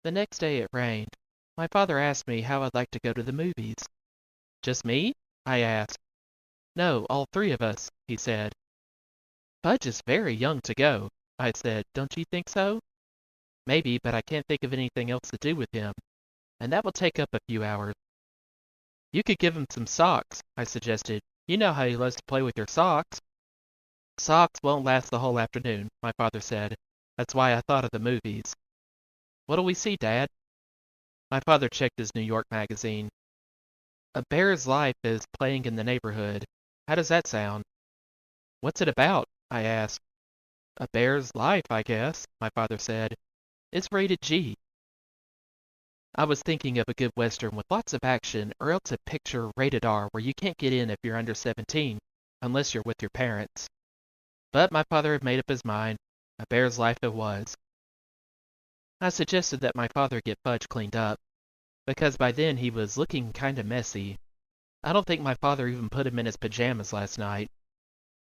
The next day it rained. My father asked me how I'd like to go to the movies. Just me? I asked. No, all three of us, he said. Fudge is very young to go, I said. Don't you think so? Maybe, but I can't think of anything else to do with him, and that will take up a few hours. You could give him some socks, I suggested. You know how he loves to play with your socks. Socks won't last the whole afternoon, my father said. That's why I thought of the movies. What'll we see, Dad? My father checked his New York magazine. A Bear's Life is playing in the neighborhood. How does that sound? What's it about? I asked. A bear's life, I guess, my father said. It's rated G. I was thinking of a good western with lots of action, or else a picture rated R where you can't get in if you're under 17, unless you're with your parents. But my father had made up his mind. A bear's life it was. I suggested that my father get Fudge cleaned up, because by then he was looking kinda messy. I don't think my father even put him in his pajamas last night.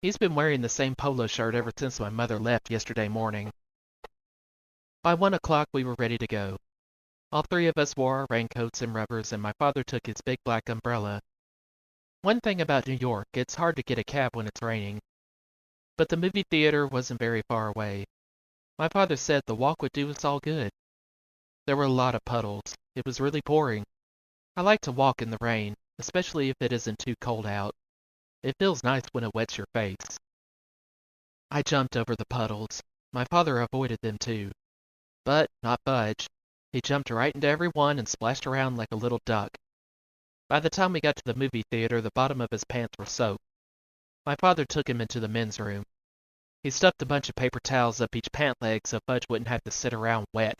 He's been wearing the same polo shirt ever since my mother left yesterday morning. By 1 o'clock we were ready to go. All three of us wore our raincoats and rubbers, and my father took his big black umbrella. One thing about New York, it's hard to get a cab when it's raining. But the movie theater wasn't very far away. My father said the walk would do us all good. There were a lot of puddles. It was really pouring. I like to walk in the rain, especially if it isn't too cold out. It feels nice when it wets your face. I jumped over the puddles. My father avoided them too. But not Fudge. He jumped right into every one and splashed around like a little duck. By the time we got to the movie theater, the bottom of his pants were soaked. My father took him into the men's room. He stuffed a bunch of paper towels up each pant leg so Fudge wouldn't have to sit around wet.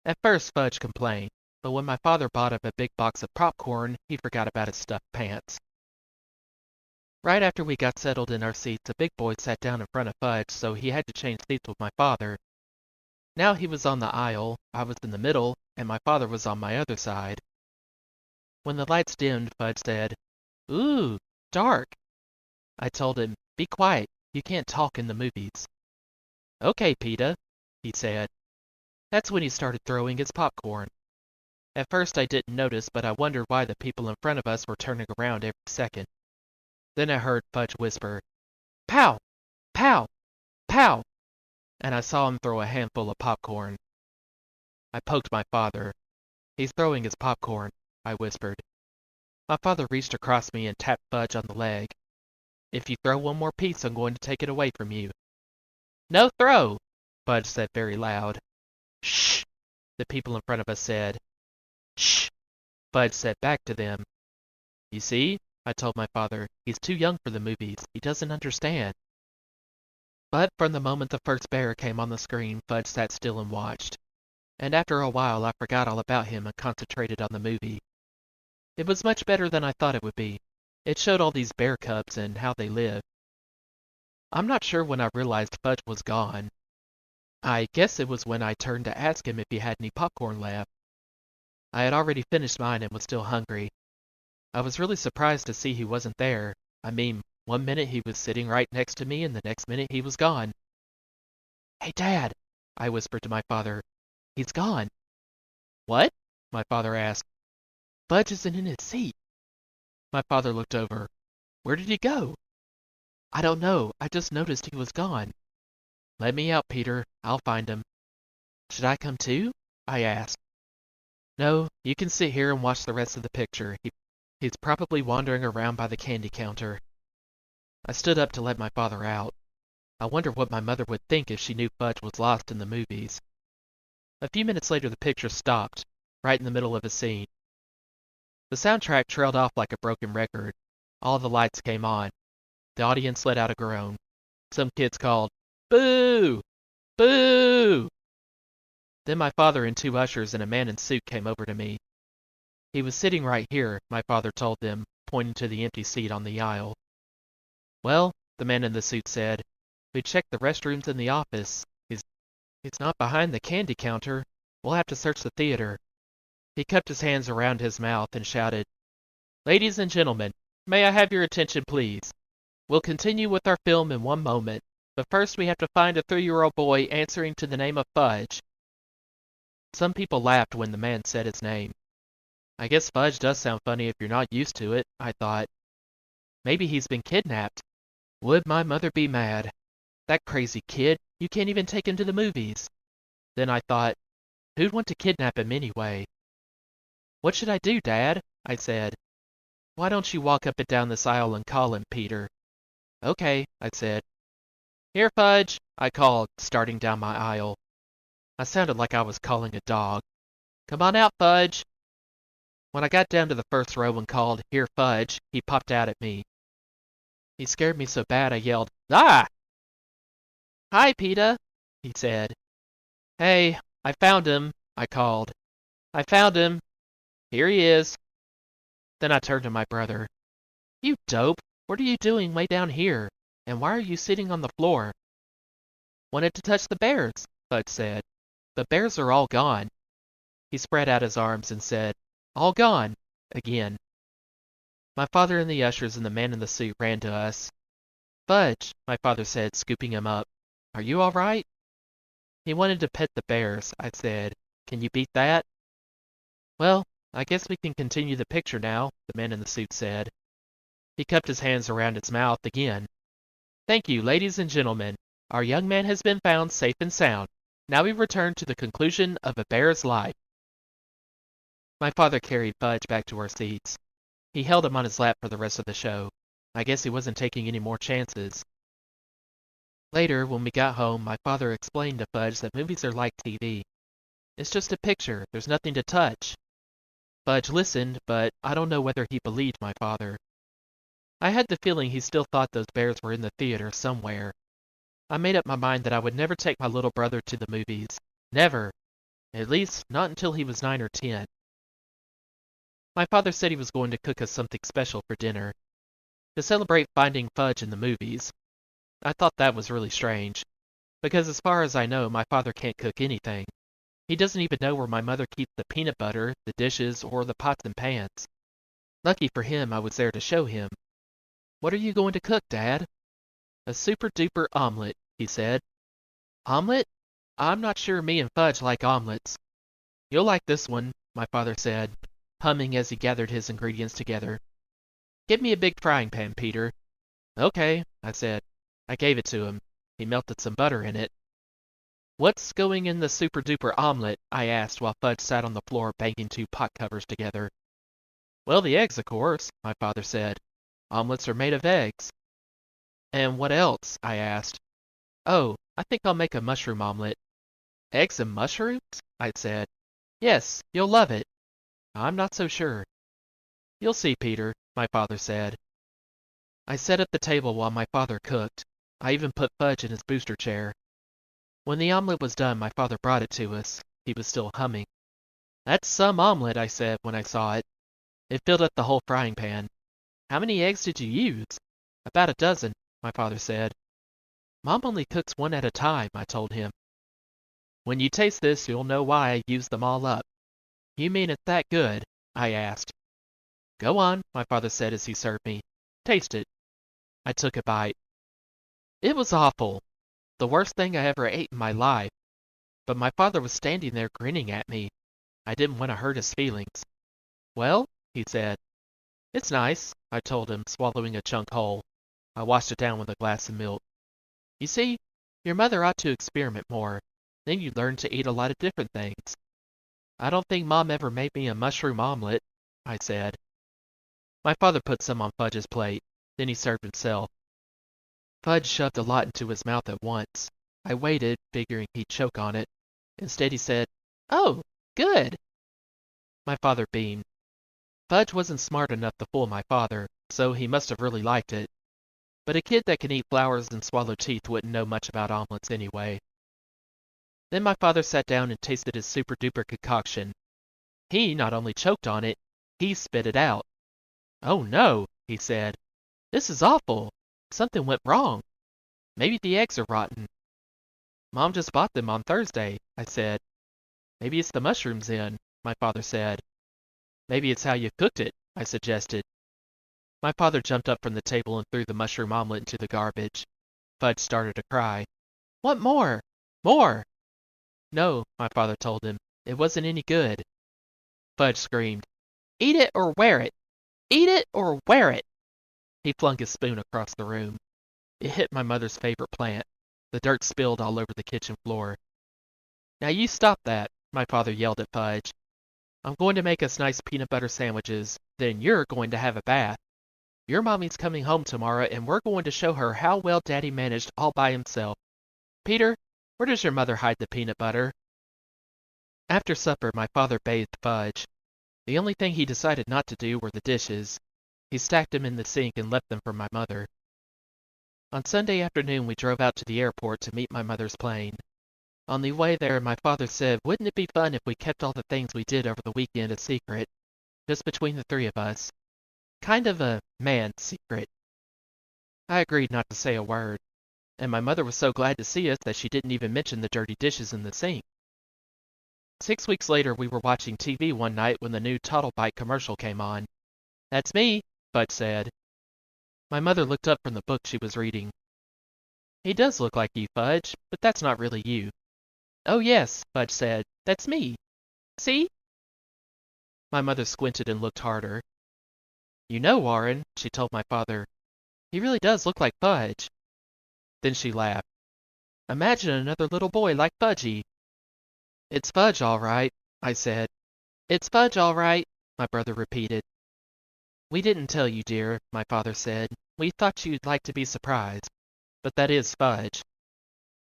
At first, Fudge complained, but when my father bought him a big box of popcorn, he forgot about his stuffed pants. Right after we got settled in our seats, a big boy sat down in front of Fudge, so he had to change seats with my father. Now he was on the aisle, I was in the middle, and my father was on my other side. When the lights dimmed, Fudge said, "Ooh, dark." I told him, "Be quiet, you can't talk in the movies." "Okay, Peter," he said. That's when he started throwing his popcorn. At first I didn't notice, but I wondered why the people in front of us were turning around every second. Then I heard Fudge whisper, "Pow! Pow! Pow!" and I saw him throw a handful of popcorn. I poked my father. "He's throwing his popcorn," I whispered. My father reached across me and tapped Fudge on the leg. "If you throw one more piece, I'm going to take it away from you." "No throw!" Fudge said very loud. "Shh!" the people in front of us said. "Shh!" Fudge said back to them. "You see," I told my father, "he's too young for the movies. He doesn't understand." But from the moment the first bear came on the screen, Fudge sat still and watched. And after a while I forgot all about him and concentrated on the movie. It was much better than I thought it would be. It showed all these bear cubs and how they live. I'm not sure when I realized Fudge was gone. I guess it was when I turned to ask him if he had any popcorn left. I had already finished mine and was still hungry. I was really surprised to see he wasn't there. I mean, one minute he was sitting right next to me and the next minute he was gone. "Hey, Dad," I whispered to my father. "He's gone." "What?" my father asked. "Fudge isn't in his seat." My father looked over. "Where did he go?" "I don't know. I just noticed he was gone." "Let me out, Peter. I'll find him." "Should I come too?" I asked. "No, you can sit here and watch the rest of the picture. He's probably wandering around by the candy counter." I stood up to let my father out. I wonder what my mother would think if she knew Fudge was lost in the movies. A few minutes later the picture stopped, right in the middle of a scene. The soundtrack trailed off like a broken record. All the lights came on. The audience let out a groan. Some kids called, "Boo! Boo!" Then my father and two ushers and a man in suit came over to me. "He was sitting right here," my father told them, pointing to the empty seat on the aisle. "Well," the man in the suit said, "we checked the restrooms in the office. He's not behind the candy counter. We'll have to search the theater." He cupped his hands around his mouth and shouted, "Ladies and gentlemen, may I have your attention, please? We'll continue with our film in one moment, but first we have to find a 3-year-old boy answering to the name of Fudge." Some people laughed when the man said his name. I guess Fudge does sound funny if you're not used to it, I thought. Maybe he's been kidnapped. Would my mother be mad? That crazy kid, you can't even take him to the movies. Then I thought, who'd want to kidnap him anyway? What should I do, Dad? I said. Why don't you walk up and down this aisle and call him, Peter? Okay, I said. Here, Fudge, I called, starting down my aisle. I sounded like I was calling a dog. Come on out, Fudge. When I got down to the first row and called, Here, Fudge, he popped out at me. He scared me so bad I yelled, Ah! Hi, Peter, he said. Hey, I found him, I called. I found him. Here he is. Then I turned to my brother. You dope, what are you doing way down here? And why are you sitting on the floor? Wanted to touch the bears, Fudge said. The bears are all gone. He spread out his arms and said, All gone, again. My father and the ushers and the man in the suit ran to us. Fudge, my father said, scooping him up. Are you all right? He wanted to pet the bears, I said. Can you beat that? Well, I guess we can continue the picture now, the man in the suit said. He cupped his hands around its mouth again. Thank you, ladies and gentlemen. Our young man has been found safe and sound. Now we return to the conclusion of a bear's life. My father carried Fudge back to our seats. He held him on his lap for the rest of the show. I guess he wasn't taking any more chances. Later, when we got home, my father explained to Fudge that movies are like TV. It's just a picture. There's nothing to touch. Fudge listened, but I don't know whether he believed my father. I had the feeling he still thought those bears were in the theater somewhere. I made up my mind that I would never take my little brother to the movies. Never. At least, not until he was 9 or 10. My father said he was going to cook us something special for dinner, to celebrate finding Fudge in the movies. I thought that was really strange, because as far as I know, my father can't cook anything. He doesn't even know where my mother keeps the peanut butter, the dishes, or the pots and pans. Lucky for him, I was there to show him. What are you going to cook, Dad? A super-duper omelet, he said. Omelet? I'm not sure me and Fudge like omelets. You'll like this one, my father said, humming as he gathered his ingredients together. Give me a big frying pan, Peter. Okay, I said. I gave it to him. He melted some butter in it. What's going in the super-duper omelet? I asked while Fudge sat on the floor banging 2 pot covers together. Well, the eggs, of course, my father said. Omelets are made of eggs. And what else? I asked. Oh, I think I'll make a mushroom omelet. Eggs and mushrooms? I said. Yes, you'll love it. I'm not so sure. You'll see, Peter, my father said. I sat at the table while my father cooked. I even put Fudge in his booster chair. When the omelet was done, my father brought it to us. He was still humming. That's some omelet, I said when I saw it. It filled up the whole frying pan. How many eggs did you use? About a dozen, my father said. Mom only cooks one at a time, I told him. When you taste this, you'll know why I used them all up. You mean it's that good? I asked. Go on, my father said as he served me. Taste it. I took a bite. It was awful. The worst thing I ever ate in my life. But my father was standing there grinning at me. I didn't want to hurt his feelings. Well, he said. It's nice, I told him, swallowing a chunk whole. I washed it down with a glass of milk. You see, your mother ought to experiment more. Then you'd learn to eat a lot of different things. I don't think Mom ever made me a mushroom omelet, I said. My father put some on Fudge's plate. Then he served himself. Fudge shoved a lot into his mouth at once. I waited, figuring he'd choke on it. Instead he said, Oh, good. My father beamed. Fudge wasn't smart enough to fool my father, so he must have really liked it. But a kid that can eat flowers and swallow teeth wouldn't know much about omelets anyway. Then my father sat down and tasted his super-duper concoction. He not only choked on it, he spit it out. Oh no, he said. This is awful. Something went wrong. Maybe the eggs are rotten. Mom just bought them on Thursday, I said. Maybe it's the mushrooms in, my father said. Maybe it's how you cooked it, I suggested. My father jumped up from the table and threw the mushroom omelet into the garbage. Fudge started to cry. What more? More! No, my father told him. It wasn't any good. Fudge screamed, "Eat it or wear it! Eat it or wear it!" He flung his spoon across the room. It hit my mother's favorite plant. The dirt spilled all over the kitchen floor. "Now you stop that," my father yelled at Fudge. "I'm going to make us nice peanut butter sandwiches. Then you're going to have a bath. Your mommy's coming home tomorrow, and we're going to show her how well Daddy managed all by himself. Peter, where does your mother hide the peanut butter?" After supper, my father bathed Fudge. The only thing he decided not to do were the dishes. He stacked them in the sink and left them for my mother. On Sunday afternoon, we drove out to the airport to meet my mother's plane. On the way there, my father said, "Wouldn't it be fun if we kept all the things we did over the weekend a secret, just between the three of us? Kind of a man secret." I agreed not to say a word, and my mother was so glad to see us that she didn't even mention the dirty dishes in the sink. 6 weeks later, we were watching TV one night when the new Toddle Bite commercial came on. "That's me," Fudge said. My mother looked up from the book she was reading. "He does look like you, Fudge, but that's not really you." "Oh yes," Fudge said, "that's me. See?" My mother squinted and looked harder. "You know, Warren," she told my father, "he really does look like Fudge." Then she laughed. "Imagine another little boy like Fudgy." "It's Fudge, all right," I said. "It's Fudge, all right," my brother repeated. "We didn't tell you, dear," my father said. "We thought you'd like to be surprised. But that is Fudge."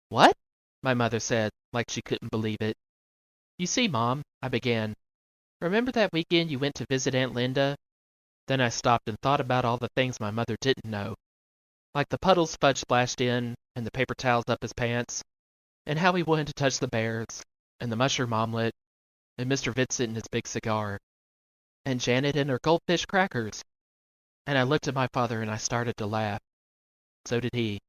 "What?" my mother said, like she couldn't believe it. "You see, Mom," I began, "remember that weekend you went to visit Aunt Linda?" Then I stopped and thought about all the things my mother didn't know, like the puddles Fudge splashed in, and the paper towels up his pants, and how he wanted to touch the bears, and the mushroom omelet, and Mr. Vincent and his big cigar, and Janet and her goldfish crackers. And I looked at my father and I started to laugh. So did he.